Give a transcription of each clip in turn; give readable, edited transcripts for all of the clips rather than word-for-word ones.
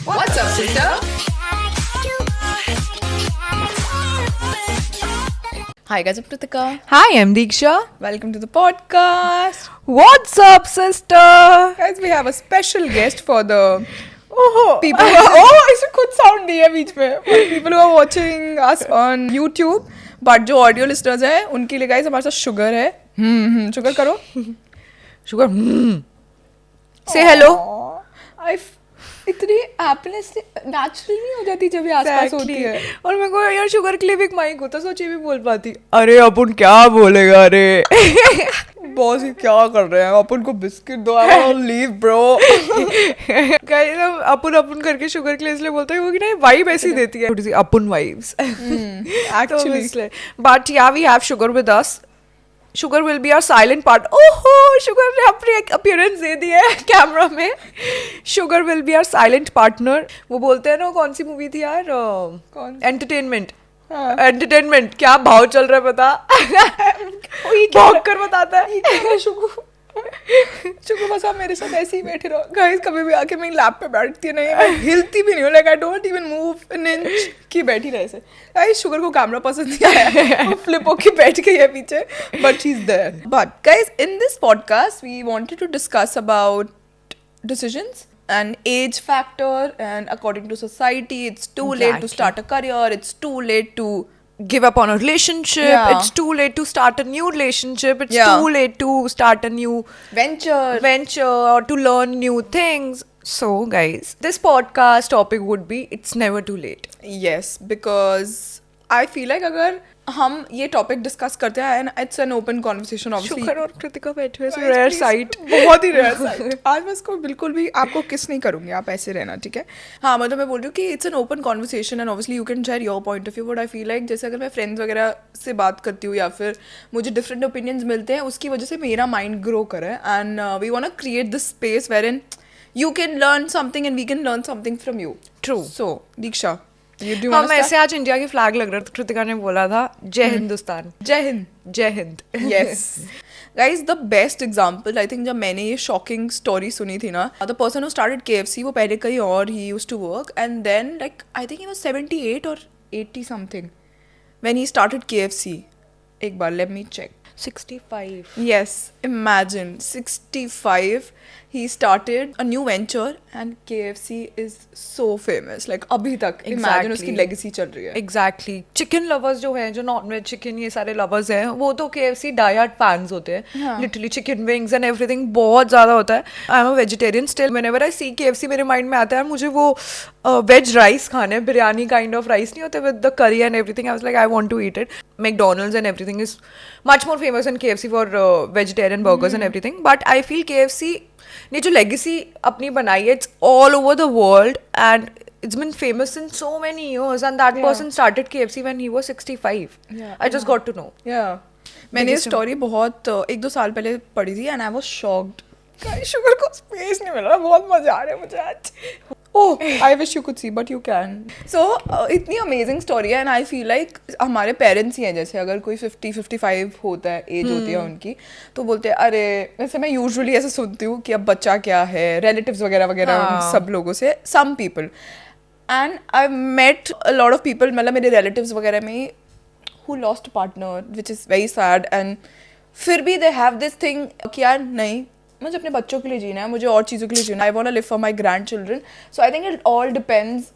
What's up, sister? Hi guys, I'm Kritika. Hi, I'm Diksha. Welcome to the podcast. What's up, sister? Guys, we have a special guest for the Oh, people who are, oh, इसे खुद sound दिया बीच में. For the people who are watching us on YouTube, but जो audio listeners हैं, उनके लिए guys हमारे साथ sugar है. Sugar करो. sugar. Say hello. इतनी हैप्पीनेस नेचुरल नहीं हो जाती जब ये आसपास होती है. और मेरे को यार शुगर के लिए भी एक माइक होता, सोची भी बोल पाती. अरे अपन क्या बोलेगा अरे. बॉस ये क्या कर रहे हैं, अपन को बिस्किट दो, I want leave bro. Guys हम अपन करके शुगर के लिए इसलिए बोलते हैं क्योंकि ना वाइब ऐसी देती है, थोड़ी सी अपन vibes actually. But yeah we have Sugar with us. Sugar will be our silent part. ओहो, शुगर ने अपनी अपीयरेंस दे दी है कैमरा में. Sugar will be our silent partner. वो बोलते हैं ना, कौन सी मूवी थी यार, कौन? एंटरटेनमेंट. एंटरटेनमेंट क्या भाव चल रहा है पता. भौंक कर बताता है. शुक्र बस आप मेरे साथ ऐसे ही बैठे रहो. गाइस कभी भी आके मेरी लैप पे बैठती है नहीं, मैं हिलती भी नहीं हूँ. Like I don't even move an inch की बैठी रहे ऐसे. गाइस शुगर को कैमरा पसंद नहीं आया, वो फ्लिप होके बैठ गई है पीछे, but she is there. But guys in this podcast we wanted to discuss about decisions and age factor, and according to society it's too late to start a career, it's too late to give up on a relationship. Yeah. It's too late to start a new relationship. It's Yeah. too late to start a new venture. or to learn new things. So guys, this podcast topic would be it's never too late. Yes, because I feel like अगर हम ये topic discuss करते हैं and it's an open conversation obviously. शुक्र और कृतिका बैठे हुए rare site. बहुत ही रेयर साइट. आज मैं इसको बिल्कुल भी आपको किस नहीं करूंगी, आप ऐसे रहना ठीक है. हाँ मतलब मैं बोल रही हूँ कि it's an open conversation and obviously you can share your point of view. But I feel like जैसे अगर मैं फ्रेंड्स वगैरह से बात करती हूँ या फिर मुझे डिफरेंट ओपिनियंस मिलते हैं, उसकी वजह से मेरा माइंड ग्रो करे and we want to create this space wherein you can learn something and we can learn something from you. True. So Diksha, do you हम ऐसे आज इंडिया की फ्लैग लग रहा था, कृतिका ने बोला था जय हिंदुस्तान. जय हिंद. जय Hind. Yes. Guys, the best example I think जब मैंने ये shocking story सुनी थी ना, the person who started KFC वो पहले कहीं और he used to work and then like I think he was 78 or 80 something when he started KFC. एक बार let me check. 65. Yes, imagine 65 he started a new venture and KFC is so famous. Like अभी तक imagine उसकी legacy चल रही है. Exactly. Chicken lovers जो हैं, जो नॉन वेज चिकन ये सारे लवर्स हैं, वो तो KFC डायहार्ड फैंस होते हैं. Literally chicken wings and everything बहुत ज़्यादा होता है. I am a vegetarian still. Whenever I see KFC मेरे माइंड में आता है मुझे वो वेज राइस खाने, बिरयानी काइंड ऑफ राइस नहीं होते with the curry and everything. I was like I want to eat it. McDonald's and everything is much more famous than KFC for vegetarian burgers and everything. But I feel KFC ने जो legacy अपनी बनाई है, it's all over the world and it's been famous in so many years and that person started KFC when he was 65. I just got to know. मैंने ये story बहुत 1-2 साल पहले पढ़ी थी and I was shocked. Sugar को space नहीं मिल रहा, बहुत मजा आ रहा है मुझे आज. Oh, I wish you could see, but you can. So इतनी amazing story है and I feel like हमारे parents ही हैं, जैसे अगर कोई 50-55 होता है, एज होती है उनकी, तो बोलते हैं अरे, वैसे मैं usually ऐसे सुनती हूँ कि अब बच्चा क्या है, relatives वगैरह वगैरह उन सब लोगों से, some people. And I've met a lot of people, मतलब मेरे relatives वगैरह में who lost a partner, which is very sad, and फिर भी they have this thing कि यार नहीं, मुझे अपने बच्चों के लिए जीना है, मुझे और चीज़ों के लिए जीना है. I want to live for my grandchildren. So I think it all depends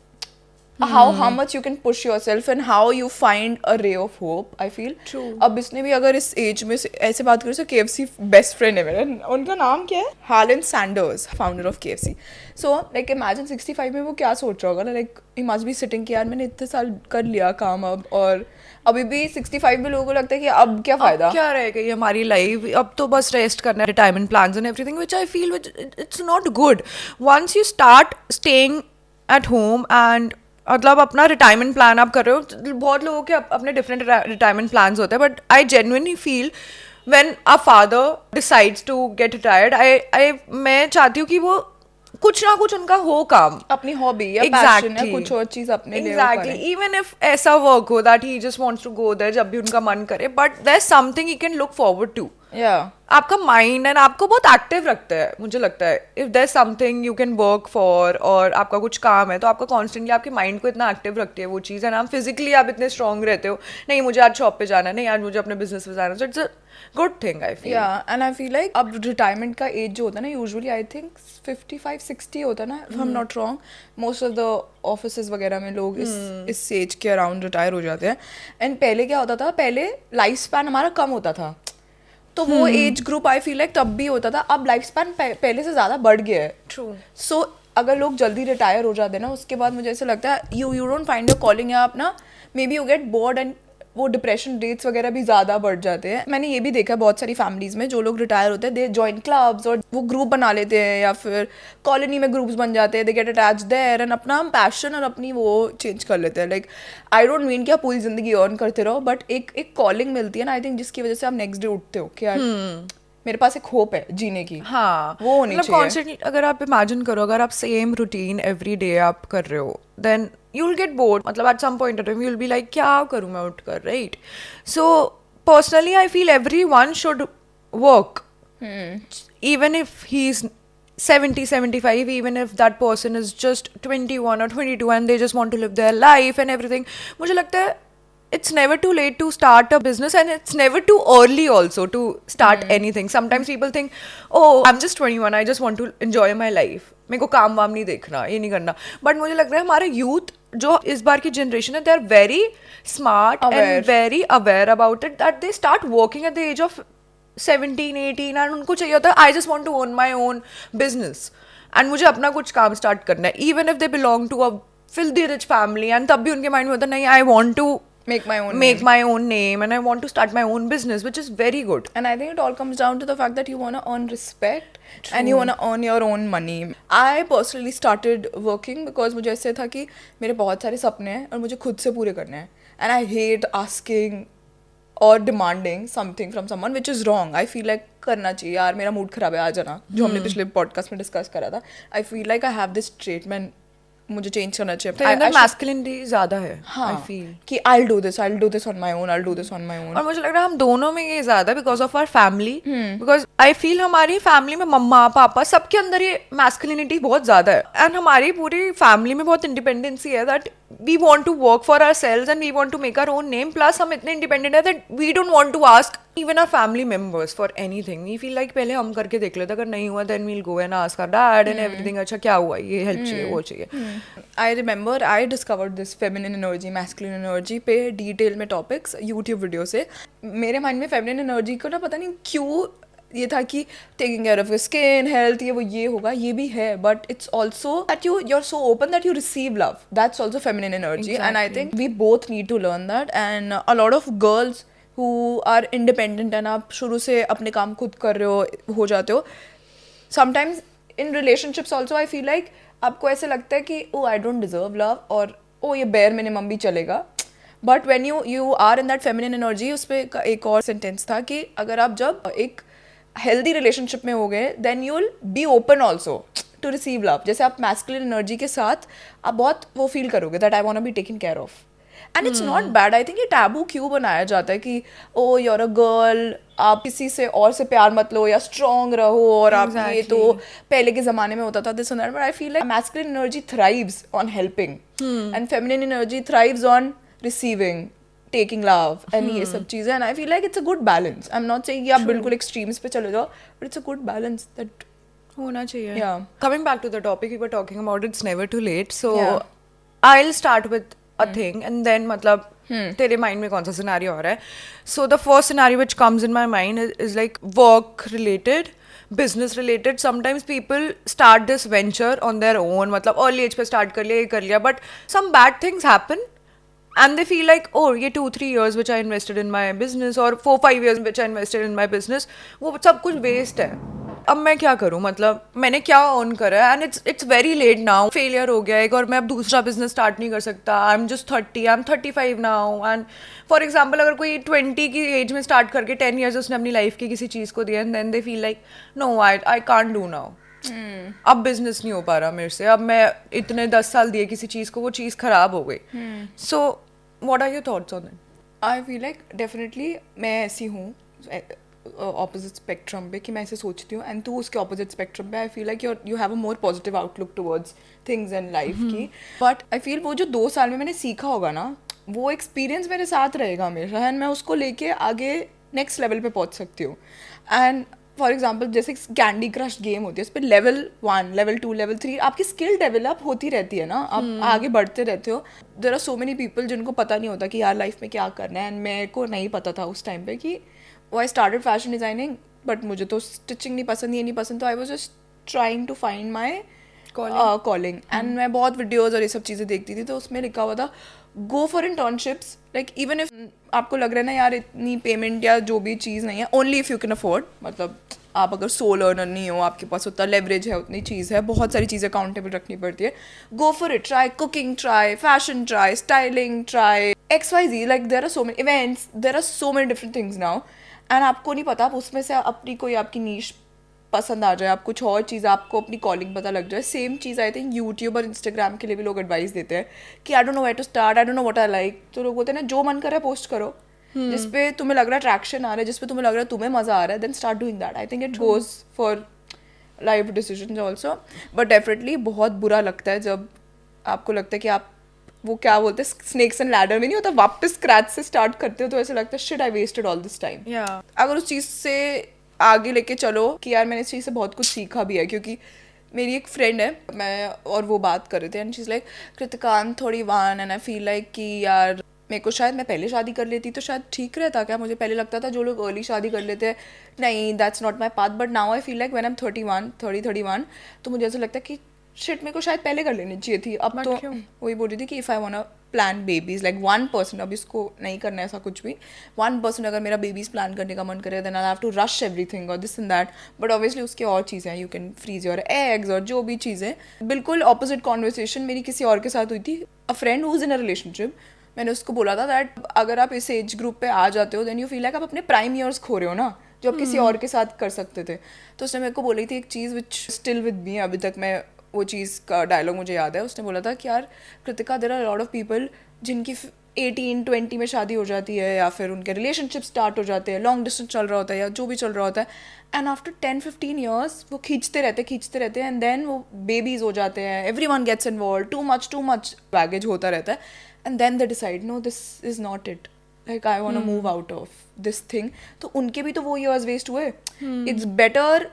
how much you can push yourself and how you find a ray of hope. I feel. True. अब इसने भी अगर इस एज में ऐसे बात करें तो KFC बेस्ट फ्रेंड है मेरा. उनका नाम क्या है? Harland Sanders, founder of KFC. So like imagine 65 में वो क्या सोच रहा होगा ना, like he must be sitting कि यार मैंने इतने साल कर लिया काम अब, और अभी भी 65 में लोगों को लगता है कि अब क्या फायदा, क्या रहेगा ये हमारी लाइफ, अब तो बस रेस्ट करना है, retirement plans and everything, which I feel it's not good. Once you start staying at home and मतलब अपना रिटायरमेंट प्लान आप कर रहे हो, बहुत लोगों के अपने डिफरेंट रिटायरमेंट प्लान्स होते हैं, but I genuinely feel when a father decides to get retired, मैं चाहती हूँ कि वो कुछ ना कुछ उनका हो काम, अपनी हॉबी या पैशन है, कुछ और चीज अपने लिए एग्जैक्टली. इवन इफ ऐसा वर्क हो that he just wants to go there जब भी उनका मन करे, but there is something he can look forward to. Yeah. आपका माइंड एंड आपको बहुत एक्टिव रखता है, मुझे लगता है if there something you can work for, और आपका कुछ काम है तो आपका कॉन्स्टेंटली आपके माइंड को इतना एक्टिव रखती है वो चीज़, एंड आप फिजिकली आप इतने स्ट्रांग रहते हो, नहीं मुझे आज शॉप पे जाना है, नहीं आज मुझे अपने बिजनेस पे जाना है, so it's a good thing I feel. Yeah, and I feel like अब रिटायरमेंट का एज जो होता है ना, यूजुअली आई थिंक 55-60 होता है ना, if I'm not wrong. Most of the offices वगैरह में लोग इस एज के अराउंड रिटायर हो जाते हैं. एंड पहले क्या होता था, पहले लाइफ स्पैन हमारा कम होता था, तो वो age group I feel like तब भी होता था. अब लाइफ स्पैन पहले से ज़्यादा बढ़ गया है. True. सो अगर लोग जल्दी रिटायर हो जाते हैं ना, उसके बाद मुझे ऐसा लगता है you don't find your calling, या आप ना may be you get bored, and वो डिप्रेशन रेट्स वगैरह भी ज़्यादा बढ़ जाते हैं. मैंने ये भी देखा है बहुत सारी फैमिलीज में, जो लोग रिटायर होते हैं दे जॉइन क्लब्स, और वो ग्रुप बना लेते हैं, या फिर कॉलोनी में ग्रुप्स बन जाते हैं, they get attach there, and अपना पैशन और अपनी वो चेंज कर लेते हैं. लाइक आई डोंट मीन कि आप पूरी जिंदगी अर्न करते रहो, बट एक कॉलिंग मिलती है ना, आई थिंक, जिसकी वजह से आप नेक्स्ट डे उठते हो कि यार मेरे पास एक होप है जीने की. हाँ, वो होनी मतलब चाहिए. कॉन्स्टेंटली अगर आप इमेजिन करो, अगर आप सेम रूटीन एवरी डे आप कर रहे हो, then you will get bored. मतलब at some point of time you will be like क्या करूँ मैं उठ कर, right? So personally I feel everyone should work, even if he's 70, 75, even if that person is just 21 or 22 and they just want to live their life and everything, मुझे लगता है it's never too late to start a business, and it's never too early also to start anything. Sometimes people think, oh I'm just 21, I just want to enjoy my life, मेरे को काम वाम नहीं देखना, ये नहीं करना. बट मुझे लग रहा है हमारे यूथ जो इस बार की जनरेशन है, they are very smart and very aware about it, that they start working at the age of 17, 18, and उनको चाहिए होता है I just want to own my own business, and मुझे अपना कुछ काम स्टार्ट करना है, even if they belong to a filthy rich family, and तब भी उनके माइंड में होता है नहीं I want to Make my own make my own name and I want to start my own business, which is very good. And I think it all comes down to the fact that you want to earn respect. True. And you want to earn your own money. I personally started working because मुझे ऐसे था कि मेरे बहुत सारे सपने हैं और मुझे खुद से पूरे करने हैं, and I hate asking or demanding something from someone, which is wrong. I feel like करना चाहिए यार, मेरा मूड खराब है आ जाना, जो हमने पिछले पॉडकास्ट में डिस्कस करा था. I feel like I have this trait, man, मुझे चेंज करना चाहिए. मैस्कुलिनिटी ज्यादा है, हाँ, I feel कि I'll do this on my own, I'll do this on my own. और मुझे लग रहा है हम दोनों में ये ज्यादा because of our family, because I feel हमारी फैमिली में मम्मा पापा सबके अंदर ये मैस्कुलिनिटी बहुत ज्यादा है, एंड हमारी पूरी फैमिली में बहुत इंडिपेंडेंसी है, that we want to work for ourselves and we want to make our own name, plus हम इतने इंडिपेंडेंट है that we don't want to ask even our family members for anything. We feel like पहले हम करके देख लेते, अगर नहीं हुआ then we'll go and ask our dad and everything, अच्छा क्या हुआ, ये हेल्प चाहिए, वो चाहिए. I remember I discovered this feminine energy, masculine energy पे डिटेल में टॉपिक्स यूट्यूब वीडियो से. मेरे माइंड में फेमिनिन एनर्जी को ना पता नहीं क्यों ये था कि taking care of your skin, health, ये वो ये होगा, ये भी है, but it's also that you are so open that you receive love. That's also feminine energy, and I think we both need to learn that. And a lot of girls who are independent, and आप शुरू से अपने काम खुद कर रहे हो जाते हो. Sometimes in relationships also I feel like आपको ऐसे लगता है कि oh I don't deserve love, और ओ ये बेयर मिनिमम भी चलेगा. But when you are in that feminine energy, उस पर एक और सेंटेंस था कि अगर आप जब एक हेल्दी रिलेशनशिप में हो गए then you will be open also to receive love. जैसे आप मैस्कुलिन एनर्जी के साथ आप बहुत वो फील करोगे that I want to be taken care of, and it's not bad. I think ये टैबू क्यों बनाया जाता है कि oh you are a girl, आप किसी से और से प्यार मत लो, या स्ट्रॉन्ग रहो, और आप ये तो पहले के ज़माने में होता था this and that. But I feel like masculine energy thrives on helping, and feminine energy thrives on receiving, taking love, and ये सब चीज़ें. And I feel like it's a good balance. I am not saying कि आप बिल्कुल extremes पे चले जाओ, but it's a good balance that होना चाहिए. Yeah. Coming back to the topic we were talking about, it's never too late. So Yeah. I'll start with a thing, and then मतलब तेरे mind में कौन सा scenario आ रहा है. So the first scenario which comes in my mind is like work related, business related. Sometimes people start this venture on their own, मतलब early age पे start कर लिया, ये कर लिया, but some bad things happen. And they feel like, oh, ये 2-3 years which I invested in my business, or 4-5 years which I invested in my business, वो सब कुछ waste है. अब मैं क्या करूँ, मतलब मैंने क्या अर्न करा है, and it's very late now, failure हो गया एक, और मैं अब दूसरा बिजनेस स्टार्ट नहीं कर सकता. I am just 30, I am 35 now. And for example अगर कोई 20 की एज में स्टार्ट करके 10 years उसने अपनी लाइफ की किसी चीज़ को दिया, and then they feel like no I can't do now. अब बिजनेस नहीं हो पा रहा मेरे से, अब मैं इतने 10 साल दिए किसी चीज़ को, वो चीज़ खराब हो गई. So what are your thoughts on it? I feel like definitely मैं ऐसी हूँ. ऑपोजिट स्पेक्ट्रम पे कि मैं ऐसे सोचती हूँ एंड तू उसके ऑपोजिट स्पेक्ट्रम पे. आई feel like you have a more positive outlook towards things in life की. बट आई फील वो जो 2 साल में मैंने सीखा होगा ना, वो एक्सपीरियंस मेरे साथ रहेगा हमेशा एंड मैं उसको लेके आगे नेक्स्ट लेवल पे पहुँच सकती हूँ. एंड फॉर एग्जाम्पल जैसे कैंडी क्रश गेम होती है, उस पर लेवल 1, लेवल 2, लेवल 3 आपकी स्किल डेवलप होती रहती है ना, आप आगे बढ़ते रहते हो. There are so many people जिनको पता नहीं होता कि यार लाइफ में क्या करना है, एंड मेरे को नहीं पता था उस टाइम पे कि वो I started fashion designing, but मुझे तो स्टिचिंग नहीं पसंद, ये नहीं पसंद, तो I was just trying to find my calling. And मैं बहुत वीडियोज़ और ये सब चीज़ें देखती थी, तो उसमें लिखा हुआ था go for internships. Like even if आपको लग रहा है ना यार इतनी पेमेंट या जो भी चीज़ नहीं है, only if you can afford, मतलब आप अगर सोल अर्नर नहीं हो, आपके पास उतना लेवरेज है, उतनी चीज़ है, बहुत सारी चीज़ें काउंटेबल रखनी पड़ती है. Go for it. Try cooking, try fashion, try styling, try XYZ. Like there are so many events, there are so many different things now. And आपको नहीं पता, आप उसमें से अपनी कोई आपकी नीश पसंद आ जाए, आप कुछ और चीज़, आपको अपनी कॉलिंग पता लग जाए. सेम चीज़ आई थिंक यूट्यूब और इंस्टाग्राम के लिए भी लोग एडवाइस देते हैं कि I don't know where to start, I don't know what I like. तो लोग बोलते हैं ना, जो मन कर रहा है पोस्ट करो, जिसपे तुम्हें लग रहा है ट्रैक्शन आ रहा है, जिसपे तुम्हें लग रहा है तुम्हें मज़ा आ रहा है, then start doing that. I think it goes for life decision also. But definitely बहुत बुरा लगता है जब आपको लगता है कि आप वो क्या बोलते हैं स्नेक्स एंड लैडर में नहीं होता, वापस स्क्रैच से स्टार्ट करते हो, तो ऐसा लगता है shit I wasted all this time. अगर उस चीज़ से आगे लेके चलो कि यार मैंने इस चीज़ से बहुत कुछ सीखा भी है, क्योंकि मेरी एक फ्रेंड है, मैं और वो बात कर रहे थे and she is like Kritika I am 31 and I feel like कि यार मेरे को शायद मैं पहले शादी कर लेती तो शायद ठीक रहता क्या. मुझे पहले लगता था जो लोग अर्ली शादी कर लेते हैं, नहीं that's not my path, but now I feel like when I am 31 तो मुझे ऐसा लगता है कि शिट मेरे को शायद पहले कर लेनी चाहिए थी. अब तो वही बोल रही थी कि if I want to plan babies like 1%, अब इसको नहीं करना है ऐसा कुछ भी, 1% अगर मेरा बेबीज़ प्लान करने का मन करे, then I have to rush everything और this and that. But obviously उसके और चीज़ें हैं, you can freeze your eggs और जो भी चीज़ें. बिल्कुल ऑपोजिट कॉन्वर्सेशन मेरी किसी और के साथ हुई थी, अ friend who is in a relationship. मैंने उसको बोला था दैट अगर आप इस एज ग्रुप पे आ जाते हो, देन यू फील लाइक आप अपने प्राइम ईयर्स खो रहे हो ना, जो आप किसी और के साथ कर सकते थे. तो उसने मेरे को बोली थी एक चीज़ विच स्टिल विद मी, अभी तक मैं वो चीज़ का डायलॉग मुझे याद है. उसने बोला था कि यार Kritika there are lot of people जिनकी 18-20 में शादी हो जाती है, या फिर उनके रिलेशनशिप स्टार्ट हो जाते हैं, लॉन्ग डिस्टेंस चल रहा होता है या जो भी चल रहा होता है, एंड आफ्टर 10-15 ईयर्स वो खींचते रहते हैं एंड देन वो बेबीज हो जाते हैं, everyone gets involve, too much baggage होता रहता है, and then they decide no this is not it, like I want to move out of this thing. तो उनके भी तो वो ईयर्स वेस्ट हुए. इट्स बेटर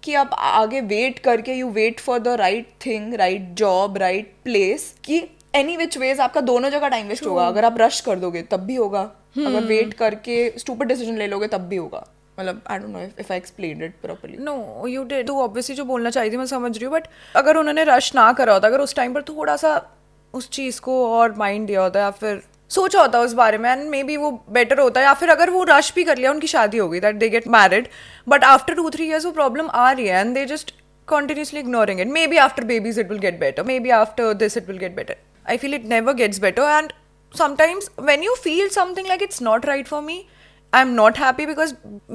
कि आप आगे वेट करके you wait for the right thing, right job, right place, कि एनी विच वेज आपका दोनों जगह टाइम वेस्ट होगा. अगर आप रश कर दोगे तब भी होगा, अगर वेट करके स्टूपिड डिसीजन ले लोगे तब भी होगा. मतलब I don't know if I explained it properly. No you did. तो ऑब्वियसली जो बोलना चाहिए थी मैं समझ रही हूँ, बट अगर उन्होंने रश ना करा होता, अगर उस टाइम पर थोड़ा सा उस चीज़ को और माइंड दिया होता या फिर सोचा होता उस बारे में, एंड मे बी वो बेटर होता है. या फिर अगर वो रश भी कर लिया, उनकी शादी हो गई, that they get married, but after 2-3 years वो प्रॉब्लम आ रही है and they just continuously ignoring it. Maybe after babies it will get better, maybe after this it will get better. I feel it never gets better, and sometimes when you feel something like it's not right for me, I'm not happy, because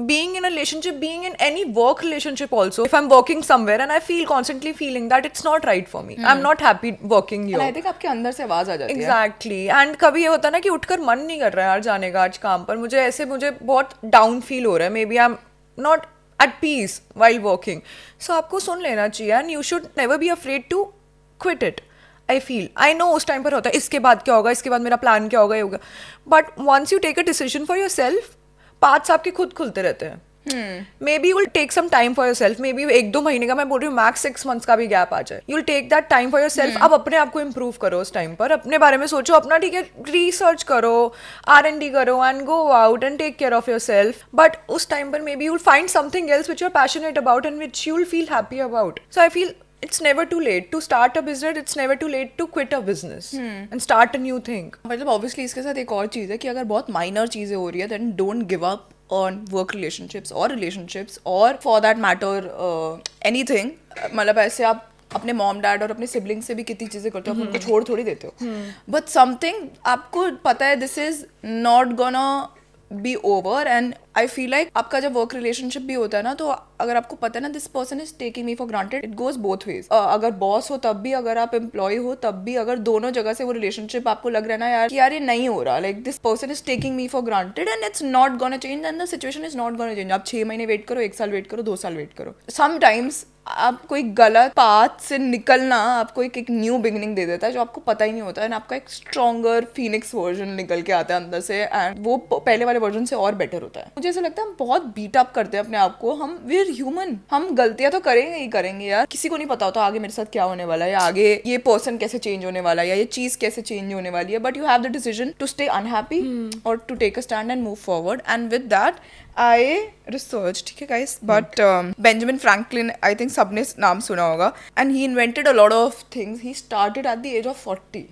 being in a relationship, being in any work relationship also, if I'm working somewhere and I feel constantly feeling that it's not right for me, I'm not happy working here. And I think आपके अंदर से आवाज आ जाती है. Exactly. And कभी ये होता है ना कि उठकर मन नहीं कर रहा है यार जाने का आज काम पर, मुझे बहुत डाउन फील हो रहा है, maybe I'm not at peace while working. So आपको सुन लेना चाहिए, and you should never be afraid to quit it. I feel, I know उस टाइम पर होता है इसके बाद क्या होगा, इसके बाद मेरा प्लान क्या होगा, ये होगा, but once you take a decision for yourself, paths आपके खुद खुलते रहते हैं. Maybe you'll take some time for yourself, maybe 1-2 महीने का, मैं बोल रही हूँ मैक्स 6 months का भी गैप आ जाए, you'll take that time for yourself. अब अपने आप को इम्प्रूव करो उस टाइम पर, अपने बारे में सोचो अपना, ठीक है, रिसर्च करो, R&D करो, and go out and take care of yourself. But उस टाइम पर maybe you'll find something else which you are passionate about and which you'll feel happy about. So I feel it's never too late to start a business, it's never too late to quit a business and start a new thing. मतलब obviously इसके साथ एक और चीज़ है कि अगर बहुत minor चीज़ें हो रही है, then don't give up on work relationships or for that matter anything. मतलब ऐसे आप अपने मॉम डैड और अपने सिबलिंग से भी कितनी चीज़ें करते हो, आप उनको छोड़ थोड़ी देते हो, बट समथिंग आपको पता है this is not gonna be over, and I feel like आपका जब वर्क रिलेशनशिप भी होता है ना, तो अगर आपको पता है ना this person is taking me for granted, it goes both ways. अगर बॉस हो तब भी, अगर आप एम्प्लॉय हो तब भी, अगर दोनों जगह से वो रिलेशनशिप आपको लग रहा है ना यार कि यार ये नहीं हो रहा, like this person is taking me for granted and it's not gonna change and the situation is not gonna change. आप 6 महीने वेट करो, 1 साल वेट करो, 2 साल वेट करो. समटाइम्स आप कोई गलत पाथ से निकलना आपको एक न्यू बिगिनिंग दे देता है जो आपको पता ही नहीं होता है, एंड आपका एक स्ट्रॉन्गर फीनिक्स वर्जन निकल के आता है अंदर से, एंड वो पहले वाले वर्जन से और बेटर होता है. मुझे ऐसा लगता है हम बहुत बीट अप करते हैं अपने आप को. हम वी आर ह्यूमन, हम गलतियां तो करेंगे ही करेंगे यार. किसी को नहीं पता होता आगे मेरे साथ क्या होने वाला है, या आगे ये पर्सन कैसे चेंज होने वाला है, या ये चीज कैसे चेंज होने वाली है. But you have the decision to stay unhappy और to take a stand and move forward. And with that I research, ठीक है guys, but Benjamin Franklin, I think सबने नाम सुना होगा, and he invented a lot of things. He started at the age of 40.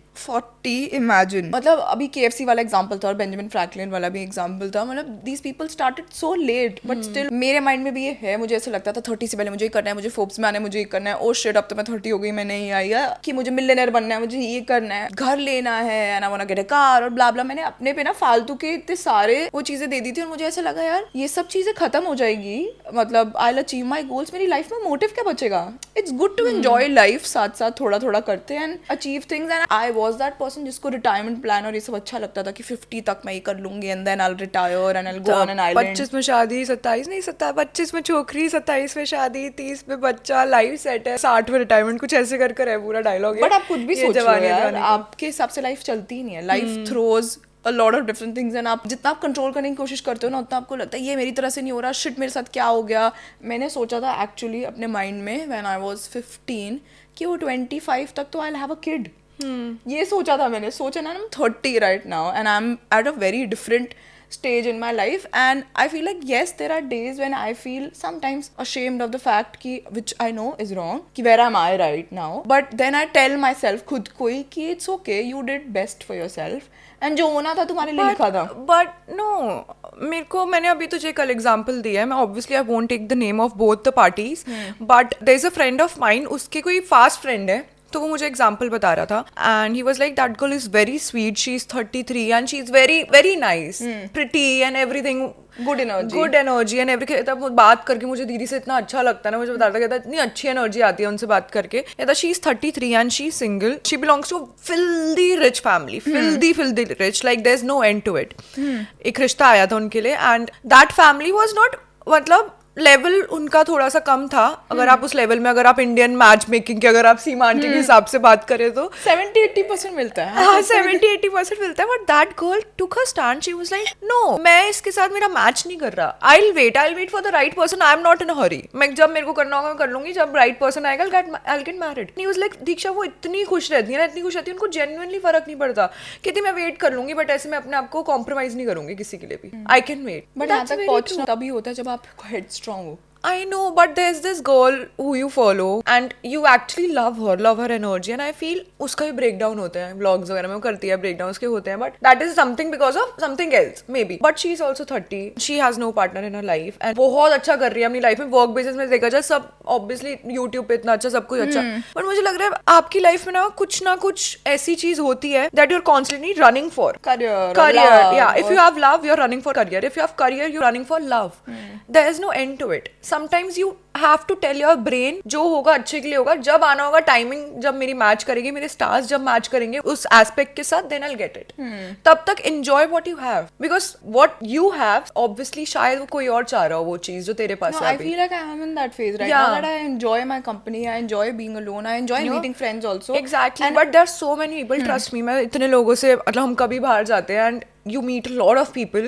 Imagine, मतलब अभी KFC वाला example था और बेंजामिन फ्रैंकलिन वाला भी एग्जांपल था. मतलब these people started so let, but still मेरे माइंड में भी ये है. मुझे ऐसा लगता था 30 से पहले मुझे ये करना है, मुझे फोर्ब्स में आना है, मुझे ये करना है. ओ शिट, अब तो मैं 30 हो गई, मैं नहीं आई है कि मुझे मिलियनेयर बनना है, मुझे ये करना है, घर लेना है, and I want to get a car और ब्ला ब्ला. मैंने अपने पे ना फालतू के इतने सारे वो चीजें दे दी थी और मुझे ऐसा लगा यार ये सब चीजें खत्म हो जाएगी, मतलब I will achieve my goals. मेरी लाइफ में मोटिव क्या बचेगा? It's good to enjoy life, साथ साथ थोड़ा थोड़ा करते हैं and achieve things. And I was that person जिसको रिटायरमेंट प्लान और ये सब अच्छा लगता था कि 50 तक मैं ये कर लूंगी and then I will retire and I will go on an island. 25 में शादी, 27 नहीं 25 में छोकरी, 27 में शादी, 30 में बच्चा, लाइफ सेट है, 60 में रिटायरमेंट, कुछ ऐसे कर कर है पूरा डायलॉग. बट आप खुद भी सोच लो यार, आपके हिसाब से लाइफ चलती ही नहीं है. Life throws a lot of different things and आप जितना आप कंट्रोल करने की कोशिश करते हो ना उतना आपको लगता है ये मेरी तरह से नहीं हो रहा, शिट मेरे साथ क्या हो गया. मैंने सोचा था एक्चुअली अपने माइंड में व्हेन आई वाज 15 कि वो 25 तक तो I will have a kid. ये सोचा था मैंने. सोचा ना, I am 30 right now and I M at a very different stage in my life, and I feel like yes there are days when I feel sometimes ashamed of the fact ki which I know is wrong ki where am I right now, but then I tell myself खुद को ही कि it's okay, you did best for yourself and जो होना था तुम्हारे लिए लिखा था. बट नो, मेरे को, मैंने अभी तुझे कल एग्जांपल दिया है, मैं obviously I won't take the name of both the parties, but there is a friend of mine, उसके कोई फास्ट फ्रेंड है, तो वो मुझे एग्जाम्पल बता रहा था and he was like that girl is very sweet, she is 33 and she is very very nice, pretty and everything, good energy and everything. तब बात करके मुझे दीदी से इतना अच्छा लगता है ना, मुझे बताता कहता इतनी अच्छी एनर्जी आती है उनसे बात करके. कहता she is 33 and she is single, she belongs to filthy rich family, filthy rich, like there is no end to it. एक रिश्ता आया था उनके लिए and that family was not, मतलब लेवल उनका थोड़ा सा कम था. अगर आप उस लेवल में, अगर आप इंडियन मैच मेकिंग के, अगर आप सीमा आंटी के हिसाब से बात करें तो 70-80% मिलता है. हाँ 70-80% मिलता है. But that girl took her stand, she was like no, मैं इसके साथ मेरा मैच नहीं कर रहा, I will wait for the right person, I am not in a hurry. मैं जब मेरे को करना होगा मैं कर लूंगी, जब राइट पर्सन आएगा I will get married. He was like Diksha वो इतनी खुश रहती है ना, इतनी खुश रहती है, उनको जेन्युइनली फर्क नहीं पड़ता. कहती मैं वेट कर लूंगी बट ऐसे मैं अपने आप को कॉम्प्रोमाइज नहीं करूंगी किसी के लिए भी, आई कैन वेट. बट यहाँ तक पहुंचना तभी होता है जब आप हेड स्ट्रांग हो. I know, but there's this girl who you follow and you actually love her energy, and I feel उसका भी breakdown होता है, vlogs वगैरह में वो करती है, breakdown उसके होते हैं, but that is something because of something else maybe. But she is also 30, she has no partner in her life and बहुत अच्छा कर रही है अपनी लाइफ में. वर्क बेसिस में देखा जाए सब obviously YouTube पे इतना अच्छा, सब कुछ अच्छा, but मुझे लग रहा है आपकी लाइफ में ना कुछ ऐसी चीज होती है that you're constantly running for. Career, yeah. If you have love, you're running for career. If you have career, you're running for love. There is no end to it. Sometimes you have to tell your brain जो होगा अच्छे के लिए होगा, जब आना होगा timing, जब मेरी मैच करेगी, मेरे स्टार्स जब मैच करेंगे उस एस्पेक्ट के साथ, then I'll get it. तब तक enjoy what you have, because what you have obviously शायद वो कोई और चाह रहा हो वो चीज जो तेरे पास है. I feel like I am in that phase right now that I enjoy my company, I enjoy being alone, I enjoy meeting friends also. Exactly, but there are so many people, trust me, मैं इतने लोगों से, मतलब हम कभी बाहर जाते हैं and you meet a lot of people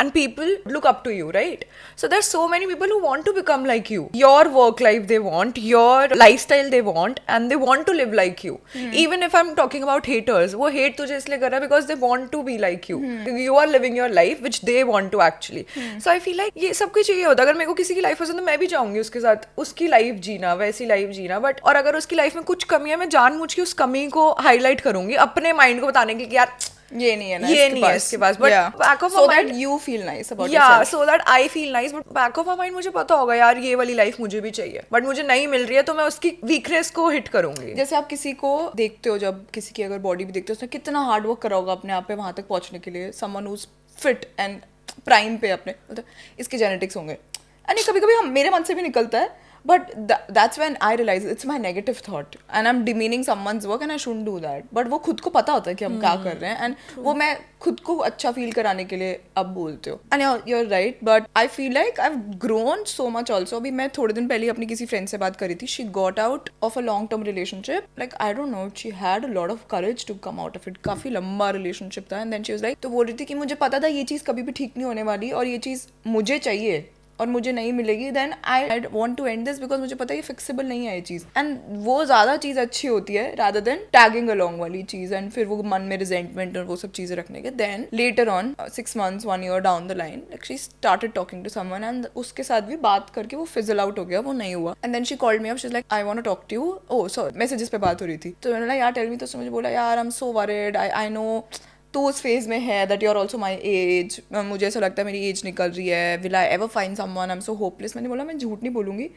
and people look up to you, right? So there's so many people who want to become like you, your work life they want, your lifestyle they want, and they want to live like you. Even if I'm talking about haters, वो hate तुझे इसलिए कर रहा है because they want to be like you. You are living your life which they want to actually. So I feel like ये सब कुछ चाहिए होता है. अगर मेरे को किसी की लाइफ पसंद है मैं भी चाहूंगी उसके साथ उसकी लाइफ जीना, वैसी लाइफ जीना, बट और अगर उसकी लाइफ में कुछ कमी है मैं जानबूझ के उस कमी को हाईलाइट करूंगी अपने माइंड को बताने के कि यार ये नहीं है ना इसके पास, but back of so my that mind, you feel nice about yeah, yourself. so that I feel nice, but back of my mind मुझे पता होगा यार ये वाली लाइफ मुझे भी चाहिए, बट मुझे नहीं मिल रही है तो मैं उसकी वीकनेस को हिट करूंगी. जैसे आप किसी को देखते हो, जब किसी की अगर बॉडी भी देखते हो, उसने कितना हार्ड वर्क करा होगा अपने आप पे वहां तक पहुंचने के लिए, someone who's fit and prime पे अपने, बोलते इसके जेनेटिक्स होंगे, एंड कभी कभी हम मेरे मन से भी निकलता है, but that's when I realize it's my negative thought and I am demeaning someone's work and I shouldn't do that. But वो खुद को पता होता है कि हम क्या कर रहे हैं, एंड वो मैं खुद को अच्छा फील कराने के लिए अब बोलते हो. And you are right, but I feel like I have grown so much also. अभी मैं थोड़े दिन पहले अपनी किसी फ्रेंड से बात करी थी. She got out of a long term relationship. Like I don't know, she had a lot of courage to come out of it. काफी लंबा रिलेशनशिप था, and then she was like, तो बोल रही थी कि मुझे पता था ये चीज़ कभी भी ठीक नहीं होने वाली और ये चीज़ मुझे चाहिए और मुझे नहीं मिलेगी, then I want to end this because मुझे पता है ये फिक्सेबल नहीं है ये चीज़. एंड वो ज़्यादा चीज़ अच्छी होती है रादर देन टैगिंग अलोंग वाली चीज़, एंड फिर वो मन में रिजेंटमेंट और वो सब चीज़ें रखने के. Then later on 6 months 1 year down the line, like she started talking to someone, and उसके साथ भी बात करके वो फिजल आउट हो गया, वो नहीं हुआ. And then she called me up, she is like, I want to talk to you. Oh sorry, messages पे बात हो रही थी, तो मैंने बोला यार टेल मी. तो उसने मुझे बोला यार I am so worried, I know तो उस फेज में है that you are also my age, मुझे ऐसा लगता है मेरी एज निकल रही है, will I ever find someone, I am so hopeless. मैंने बोला मैं झूठ नहीं बोलूँगी,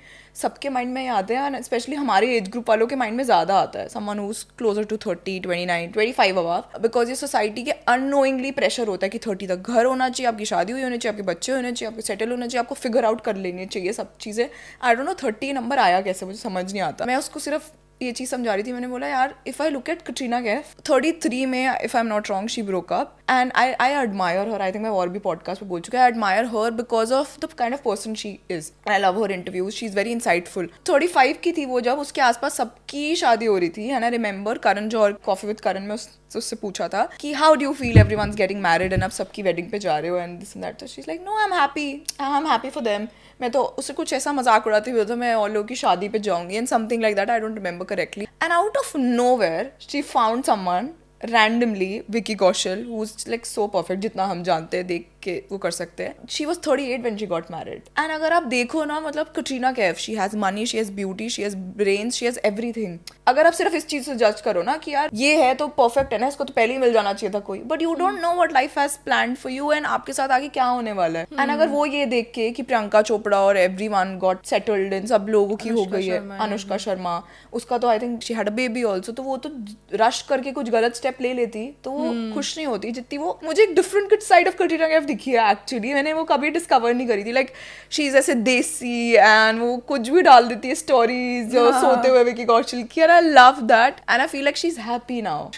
सबके माइंड में आते हैं, एंड स्पेशली हमारे एज ग्रुप वालों के माइंड में ज़्यादा आता है someone who is closer to 30, 29, 25 above, because ये सोसाइटी के अननोइंगली प्रेशर होता है कि 30 तक घर होना चाहिए, आपकी शादी हुई होनी चाहिए, आपके बच्चे होने चाहिए, आपको सेटल होना चाहिए, आपको फिगर आउट कर लेनी चाहिए सब चीज़ें. आई डोंट नो 30 नंबर आया कैसे, मुझे समझ नहीं आता. मैं उसको सिर्फ ये चीज़ समझा रही थी. मैंने बोला यार if I look at Katrina Kaif 33 में, if I am not wrong, she broke up, and I admire her. I think मैं और भी पॉडकास्ट पे बोल चुका है, I admire her because of the kind of person she is. I love her interviews, she is very insightful. 35 की थी वो जब उसके आसपास सबकी शादी हो रही थी, and I remember Karan Johar, coffee with Karan में उससे पूछा था कि how do you feel everyone's getting married and आप सबकी वेडिंग पे जा रहे हो and this and that. She is like no I am happy for them. मैं तो उससे कुछ ऐसा मजाक उड़ाती हुई था, मैं और लोगों की शादी पे जाऊंगी and something like that, I don't remember correctly. And out of nowhere she found someone randomly, Vicky Kaushal, who's like so perfect, जितना हम जानते हैं देख के वो कर सकते हैं. She was 38 when she got married. And अगर आप देखो ना, मतलब Katrina Kaif, she has money, she has beauty, she has brains, she has everything. अगर आप सिर्फ इस चीज़ से जज करो ना कि यार ये है तो परफेक्ट है ना, इसको तो पहले ही मिल जाना चाहिए था कोई, but you don't know what life has planned for you and आपके साथ आगे क्या होने वाला है. एंड अगर वो ये देख के कि प्रियंका चोपड़ा और एवरीवन गॉट सेटल्ड इन, सब लोगों की हो गई है, अनुष्का शर्मा, उसका तो I think she had a baby also, तो वो तो रश करके कुछ गलत स्टेप ले लेती तो वो खुश नहीं होती जितनी वो. मुझे एक different side of Katrina Kaif दिखी है एक्चुअली, मैंने वो कभी डिस्कवर नहीं करी थी. लाइक शी इज ऐसे देसी एंड वो कुछ भी डाल देती है स्टोरीज जो सोते हुए विकी कौशल की, and I love that and I feel like she is happy now.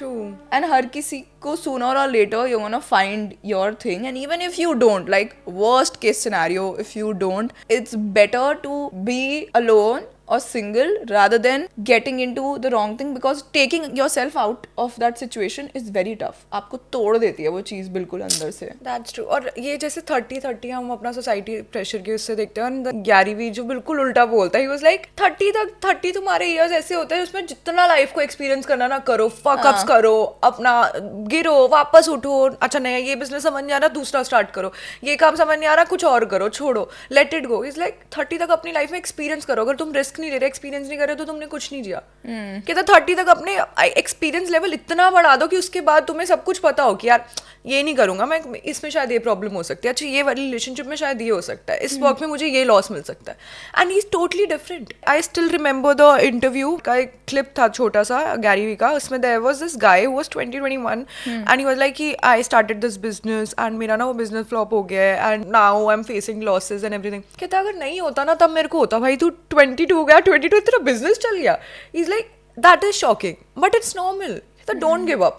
And हर किसी को sooner or later you're gonna find your thing, and even if you don't, like worst case scenario, if you don't, it's better to be alone or single rather than getting into the wrong thing, because taking yourself out of that situation is very tough. आपको तोड़ देती है वो चीज़ बिल्कुल अंदर से. That's true. और ये जैसे 30 हम अपना सोसाइटी प्रेशर के उससे देखते हैं, और ग्यारहवीं जो बिल्कुल उल्टा बोलता है, he was like 30 तुम्हारे ईयर्स ऐसे होते हैं उसमें जितना लाइफ को एक्सपीरियंस करना ना करो, फकअप्स करो, अपना गिरो, वापस उठो, अच्छा नहीं ये बिजनेस समझ नहीं आ रहा दूसरा स्टार्ट करो, ये काम समझ नहीं आ रहा कुछ और करो, छोड़ो, let it go. Is like 30 तक अपनी लाइफ में एक्सपीरियंस करो. अगर तुम रिस्क नहीं ले रहे, एक्सपीरियंस नहीं कर रहे, तो तुमने कुछ नहीं जिया. कहता 30 तक अपने एक्सपीरियंस लेवल इतना बढ़ा दो कि उसके बाद तुम्हें सब कुछ पता हो कि यार ये नहीं करूंगा मैं, इसमें शायद ये प्रॉब्लम हो सकती है, अच्छा ये वाली रिलेशनशिप में शायद ये हो सकता है, इस वर्क में मुझे ये लॉस मिल सकता है. And he is totally different. I still remember the interview का एक क्लिप था छोटा सा ग्यारहवीं का, उसमें there was this guy who was 21 and he was like कि I started this business and मेरा ना वो बिजनेस फ्लॉप हो गया है and now I am facing losses and everything. कहता अगर नहीं होता ना तब मेरे को होता, भाई तू 22 गया, 22 तेरा बिजनेस चल गया. Is like that is shocking but it's normal. Don't give up,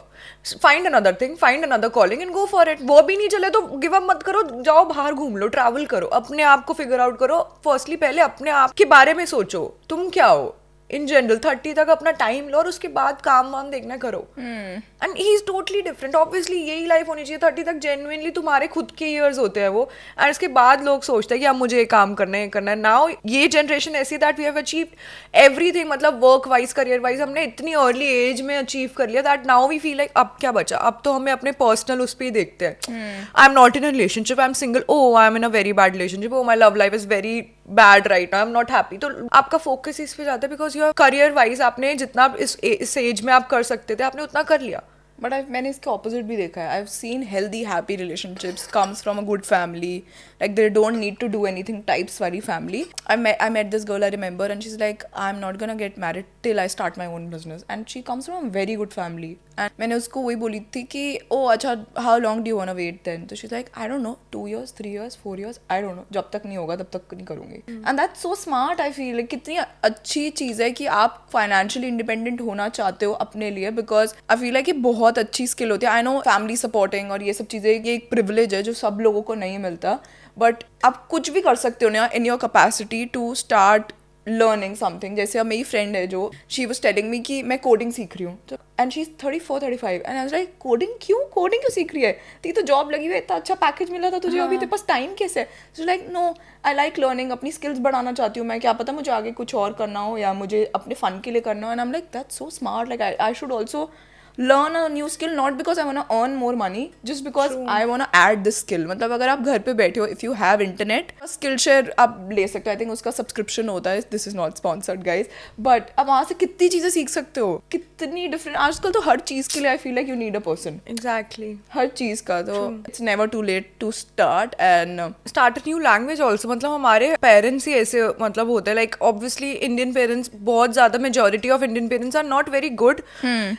find another thing, find another calling and go for it. वो भी नहीं चले तो गिव अप मत करो, जाओ बाहर घूम लो, ट्रैवल करो, अपने आप को फिगर आउट करो. फर्स्टली पहले अपने आप के बारे में सोचो तुम क्या हो इन जनरल. 30 तक अपना टाइम लो और उसके बाद काम वाम देखना करो. And he is totally different. Obviously यही लाइफ होनी चाहिए. 30 तक जेन्युइनली तुम्हारे खुद के ईयर्स होते हैं वो, एंड इसके बाद लोग सोचते हैं कि अब मुझे ये काम करना है. नाउ ये जनरेशन ऐसी that we have achieved everything, मतलब वर्क वाइज, करियर वाइज हमने इतनी अर्ली एज में अचीव कर लिया that now we feel like अब क्या बचा. अब तो हमें अपने पर्सनल उस पर ही देखते हैं. I am not in a relationship, I am single, oh I am in a very bad relationship, oh my love life is very bad right now, I am not happy. तो आपका focus इस पे जाता है because your career wise आपने जितना इस as में आप कर सकते थे आपने उतना कर लिया. बट मैंने इसके ऑपोजिट भी देखा है. I have seen healthy happy relationships comes from a good family. Like they don't need to do anything types वाली फैमिली. I met this girl, I remember, and she's like, I'm not gonna get married till I start my own business. And she comes from a very good family. And मैंने उसको वही बोली थी कि ओ अच्छा, how long do you wanna wait then? तो she's like, I don't know, 2 years, 3 years, 4 years, I don't know. जब तक नहीं होगा तब तक नहीं करूँगी. And that's so smart, I feel. Like कितनी अच्छी चीज़ है कि आप फाइनेंशियली इंडिपेंडेंट होना चाहते हो अपने लिए, बिकॉज आई फील लाइक ये बहुत अच्छी स्किल होती है. आई नो फैमिली सपोर्टिंग और ये सब चीज़ें, ये एक प्रिविलेज है जो सब लोगों को नहीं मिलता. बट आप कुछ भी कर सकते हो ना in your capacity to start learning something. जैसे अब मेरी फ्रेंड है जो शी वाज टेलिंग मी कि मैं कोडिंग सीख रही हूँ, तो and she is 34-35 and I was like, coding क्यों सीख रही है? तेरी तो जॉब लगी हुई है, इतना अच्छा पैकेज मिला था तुझे, अभी तेरे पास टाइम कैसे है? So like no, I like learning, अपनी स्किल्स बढ़ाना चाहती हूँ मैं. क्या पता मुझे आगे कुछ और करना हो या मुझे अपने फन के लिए करना हो. And I am like, that's so smart. Like I should also learn a new skill, not because I want to earn more money, just because I want to add this skill. मतलब अगर आप घर पे बैठे हो, if you have internet, skill share आप ले सकते हो. आई थिंक उसका सब्सक्रिप्शन होता है. This is not sponsored guys, but आप वहाँ से कितनी चीज़ें सीख सकते हो, कितनी डिफरेंट. आजकल तो हर चीज़ के लिए I feel like you need a person. Exactly. हर चीज़ का. तो it's never too late to start and start a new language also. मतलब हमारे पेरेंट्स ही ऐसे मतलब होते हैं. लाइक ऑब्वियसली इंडियन पेरेंट्स, बहुत ज़्यादा majority of Indian parents are not very good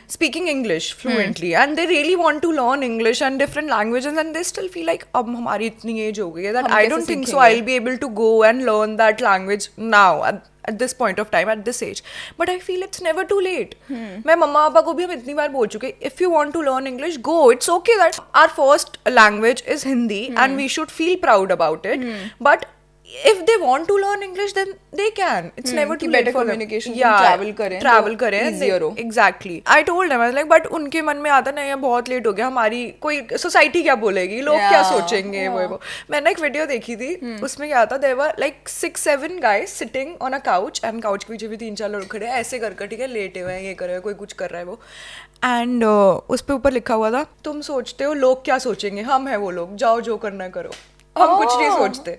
speaking English fluently, and they really want to learn English and different languages, and they still feel like अब हमारी इतनी as हो गई है that I don't think so I'll be able to go and learn that language now at this point of time, at this age. But I feel it's never too late. मैं मम्मा पापा को भी हम इतनी बार बोल चुके, if you want to learn English, go. It's okay that our first language is Hindi and we should feel proud about it. But if they want to learn English, then they can. It's never too late better for communication, them. Yeah, travel करें easier हो. Exactly. I told them, I was like, but उनके मन में आता नहीं है, बहुत late हो गया, हमारी कोई सोसाइटी क्या बोलेगी, लोग क्या सोचेंगे. वो मैंने एक वीडियो देखी थी, उसमें क्या था, there were like 6-7 guys sitting on a couch, and couch के पीछे भी 3-4 लोग खड़े हैं ऐसे कर ठीक है, लेटे हुए हैं, ये कर रहे हैं, कोई कुछ कर रहा है वो. एंड उस पे ऊपर लिखा हुआ था, तुम सोचते हो लोग क्या सोचेंगे, हम है वो लोग, जाओ जो करना करो, हम कुछ नहीं सोचते.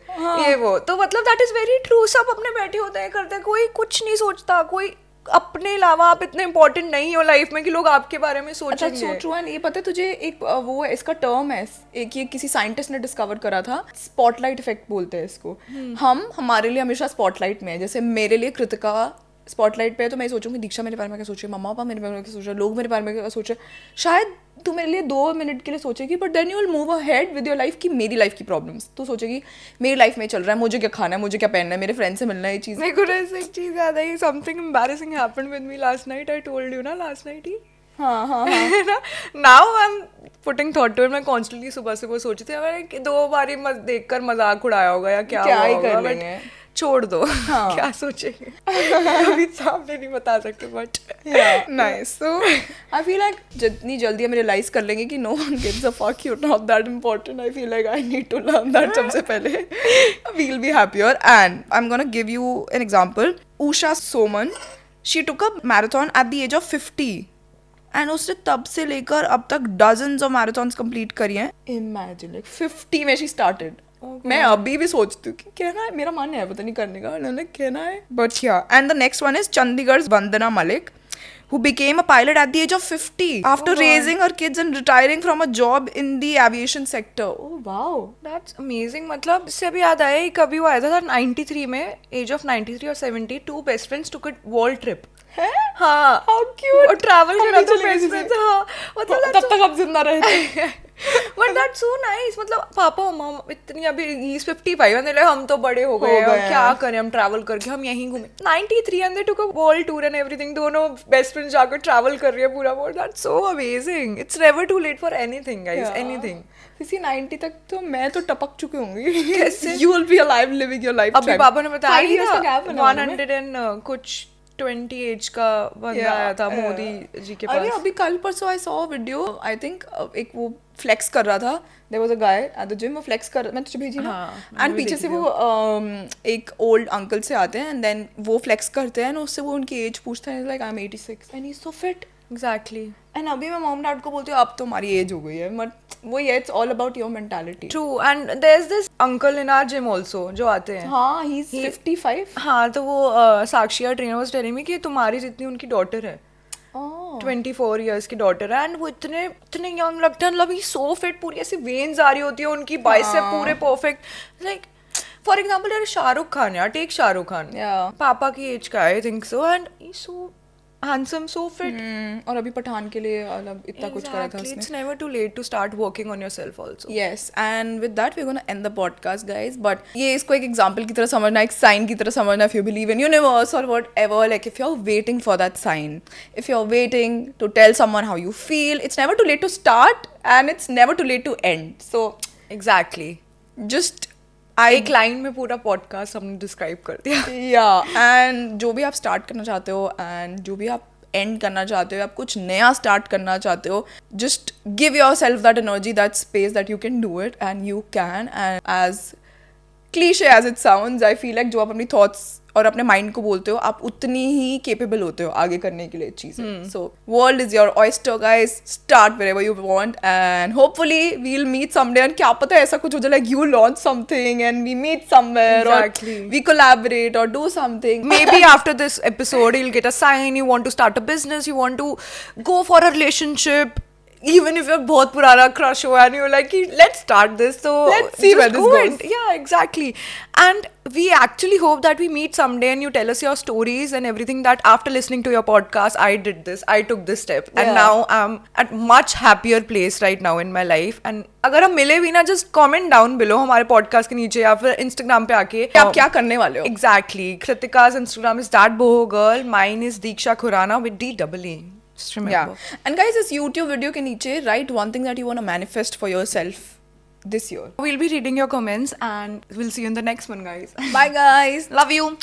ये वो तो मतलब दैट इज वेरी ट्रू. सब अपने बैठे होते हैं, करते हैं, कोई कुछ नहीं सोचता, कोई अपने अलावा आप इतने इंपॉर्टेंट नहीं हो लाइफ में कि लोग आपके बारे में सोचेंगे. So true. एंड ये पता है तुझे, एक वो है, इसका टर्म है, एक ये किसी साइंटिस्ट ने डिस्कवर करा था, स्पॉटलाइट इफेक्ट बोलते हैं इसको. हम हमारे लिए हमेशा स्पॉटलाइट में है. जैसे मेरे लिए कृतिका स्पॉटलाइट पे है, तो मैं सोचूंगी दीक्षा मेरे बारे में क्या सोच रही है, मम्मा पापा मेरे बारे में क्या सोच रहे हैं, लोग मेरे बारे में क्या सोच रहे हैं. शायद तू मेरे लिए 2 मिनट के लिए सोचेगी, but then you will move ahead with your life की मेरी लाइफ की प्रॉब्लम्स. तू सोचेगी मेरी लाइफ में चल रहा है, मुझे क्या खाना है, मुझे क्या पहनना है, मेरे फ्रेंड से मिलना है, ये चीज़. मेरे को ऐसी एक चीज़ याद आई, something embarrassing happened with me last night. I told you ना लास्ट नाइट ही. हाँ. Now I am putting thought to it. मैं कॉन्स्टेंटली सुबह से वो सोचती थी, मैंने 2 बारी देखकर मजाक उड़ाया होगा या क्या ही होगा, कर लेंगे, छोड़ दो. क्या सोचेंगे अभी सामने नहीं बता सकते. But nice. So I feel like जितनी जल्दी हम रियलाइज कर लेंगे कि no one gives a fuck, you not that important, I feel like I need to learn that सबसे पहले, we will be happier. And I am gonna give you an example. Usha Soman, she took a marathon at the age of 50 and उसने तब से लेकर अब तक dozens of marathons complete करी हैं. इमेजिन, लाइक 50 में शी स्टार्टेड. मैं अभी भी सोचती हूँ कि कहना है, मेरा मन है पता नहीं करने का, उन्होंने कहना है. बट या and the next one is Chandigarh Vandana Malik, who became a pilot at the age of 50 after raising her kids and retiring from a job in the aviation sector. Oh wow, that's amazing. मतलब इससे भी याद आया, कभी वो आया था 93 में, एज ऑफ 93 और 70, 2 best friends took a world trip. है? हाँ, how cute. और ट्रैवल करा था बेस्ट फ्रेंड्स. हाँ, मतलब तब तक आप जिंदा रहे थे. But that's so nice. मतलब पापा मम्मा इतनी, अभी ही 55 एंड हम तो बड़े हो गए हैं, क्या करें, हम ट्रैवल करके हम यहीं घूमे. 93 and they took a world tour and everything. दोनों बेस्ट फ्रेंड्स जाकर ट्रैवल कर रही है पूरा world. That's so amazing. It's never too late for anything guys, anything. किसी 90 तक तो मैं तो टपक चुकी होंगी. कैसे? You will be alive living your life. अभी पापा ने बताया 5 years का गैप है 100 and कुछ 20 एज का बंदा आया था मोदी जी के पास. अरे अभी कल परसों I saw video, I think एक वो फ्लेक्स कर रहा था. There was a guy at the gym, वो फ्लेक्स कर, मैं तुझे भेजी ना. एंड पीछे से वो एक ओल्ड अंकल से आते हैं एंड देन वो फ्लेक्स करते हैं, उससे वो उनकी एज पूछते हैं, like I am 86 and he is so fit. Exactly. And अभी मैं मॉम डैड को बोलती हूँ अब तो हमारी एज हो गई है, बट वो ये it's all about your mentality. True. And there is this uncle in our gym also जो आते हैं. हाँ, ही इज 55. हाँ, तो वो साक्षी ट्रेनर वाज टेलिंग मी कि तुम्हारी जितनी उनकी डॉटर है. 24 years की डॉटर है एंड वो इतने इतने यंग लगते हैं, मतलब ही सो फिट, पूरी ऐसी वेन्स आ रही होती है उनकी, बाइसेप पूरे परफेक्ट, लाइक फॉर एग्जाम्पल यार शाहरुख खान, यार टेक शाहरुख खान, Yeah. पापा की एज का I think so, and he so handsome, so fit. और अभी पठान के लिए मतलब इतना कुछ करा था Exactly. उसने. It's never too late to start working on yourself also. Yes, and with that we're gonna end the podcast, guys. But ये इसको एक example की तरह समझना, एक sign की तरह समझना. If you believe in universe or whatever, like if you're waiting for that sign, if you're waiting to tell someone how you feel, it's never too late to start and it's never too late to end. So Exactly. just एक line में पूरा podcast हमने describe कर दिया. yeah, and जो भी आप start करना चाहते हो and जो भी आप एंड करना चाहते हो, आप कुछ नया स्टार्ट करना चाहते हो, just give yourself that energy, that space, that you can do it and you can. And as cliche as it sounds, I feel like जो आप अपनी थॉट्स और अपने माइंड को बोलते हो, आप उतनी ही केपेबल होते हो आगे करने के लिए चीज़ें. So world is your oyster, guys. Start wherever you want and hopefully we'll meet someday. And क्या पता ऐसा कुछ हो जाए, like you launch something and we meet somewhere, Exactly. और वी कोलैबोरेट और do something. Maybe after this episode, you'll get a sign, you want to start a business, you want to go for a relationship. Even if you're बहुत पुराना crush हो and you're like, let's start this. So Let's see just where this go goes. and- yeah, exactly. And we actually hope that we meet someday and you tell us your stories and everything, that after listening to your podcast, I did this, I took this step. And Yeah. now I'm at much happier place right now in my life. And अगर हम मिले भी ना, just comment down below हमारे podcast के नीचे या फिर Instagram पे आके आप क्या करने वाले हो. Exactly. Kritika's Instagram is that boho girl. Mine is Deeksha Khurana with D-double-E. Just remember. Yeah. And guys, इस YouTube video के नीचे write one thing that you want to manifest for yourself this year. We'll be reading your comments and we'll see you in the next one, guys. Bye guys. Love you.